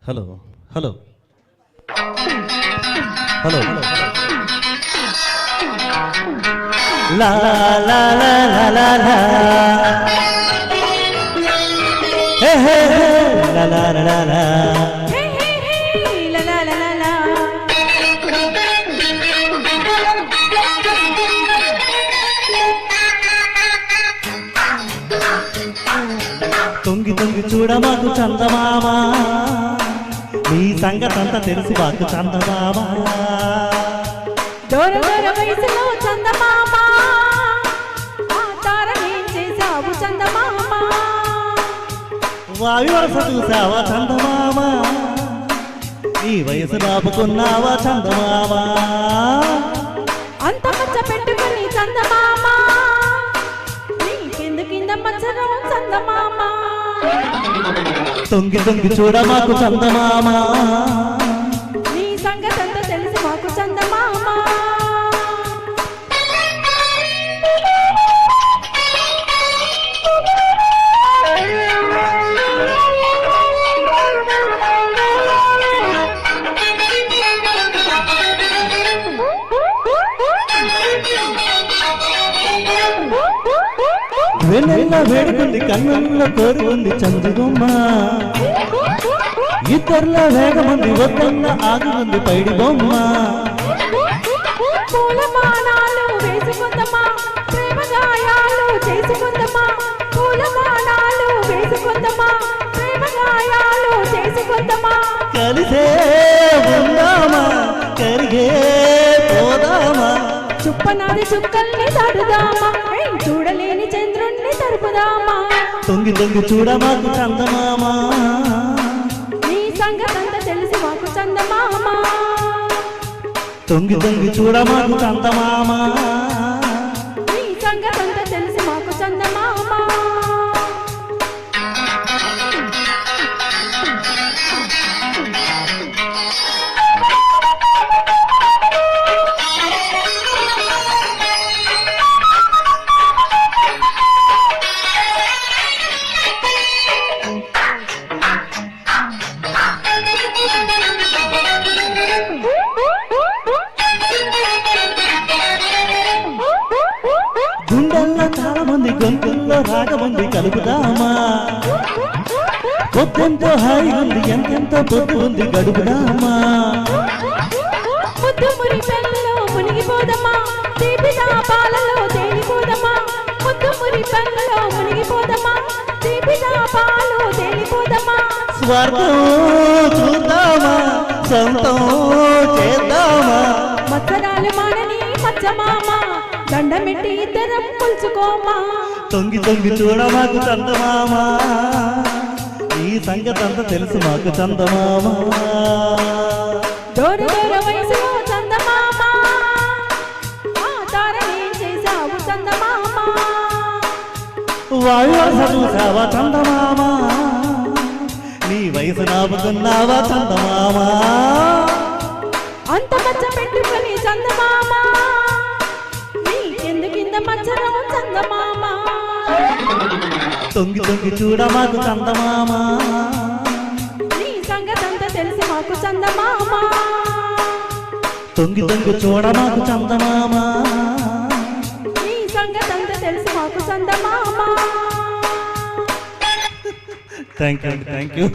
hello hello hello లా లా లా లా లా హే హే లా లా లా లా తొంగి తొంగి చూడ మాకు చందమామ నీ సంగతంతా తెలిసి మాకు చందమామ దూర దూర వయసులో చందమామ ఆ తారనేం చేసావు చందమామ వాయు వరస చూసావా చందమామ నీ వయసు రాపుకున్నావా చందమామ అంత మచ్చ పెట్టుకుని చందమామ నీ కింద మచ్చరం చందమామ తొంగి తొంగి చూడ మాకు చందమామ నీ సంగతంతా తెలిసి మాకు చందమామ వెన్నెల్ల వేడుకుంది కన్నుల్లో కోరుకుంది చంద్రబొమ్మ ఇద్దర్ల వేగమంది వద్దన్న ఆగుంది పైడి బొమ్మ పూలమానాలు వేసుకుందమా ప్రేమ గాయాలు చేసుకుందమా పూలమానాలు వేసుకుందమా ప్రేమ గాయాలు చేసుకుందమా కలిసే ఉందామా కరిగే పోదామా చుప్పనాది చుక్కల్ని తడుదామా చూడలేని చంద్రుణ్ణి తరుపుదామా తొంగి తొంగి చూడ మాకు చందమామ నీ సంగతంతా తెలిసి మాకు చందమామ తొంగి తొంగి చూడ మాకు చందమామ నీ సంగతంతా తెలిసి మాకు చందమామ గుండెల్లో చాలా మంది గొంతుల్లో రాగమంది కలుపుదామా పొద్దెంతో హాయి ఉంది ఎంతెంతో పొద్దు ఉంది గడుపుదామా ముద్దు మురిపెల్లో మునిగిపోదమా తీపిదా పాలలో తేలిపోదమా ముద్దు మురిపెల్లో మునిగిపోదమా తీపిదా పాలు తేలిపోదమా స్వర్గం చూద్దామా సొంతం చేద్దామా మత్సరాలు మానని మచ్చమామ దండమెట్టి ఇద్దరం పులుచుకోమా తొంగి తొంగి చూడ మాకు చందమామ ఈ సంగతంతా తెలుసు మాకు చందమామ దూర దూర వయసులో చందమామ ఆ తారనేం చేసావు చందమామ వాయు చూసావా చందమామ నీ వయసు నాపుకున్నావా చందమామ అంత మచ్చ పెట్టుకుని చందమామ నీ కింద మచ్చరం చందమామ తొంగి తొంగి చూడ మాకు చందమామ నీ సంగతంతా తెలిసి మాకు చందమామ తొంగి తొంగి చూడ మాకు చందమామ నీ సంగతంతా తెలిసి మాకు చందమామ థ్యాంక్ యూ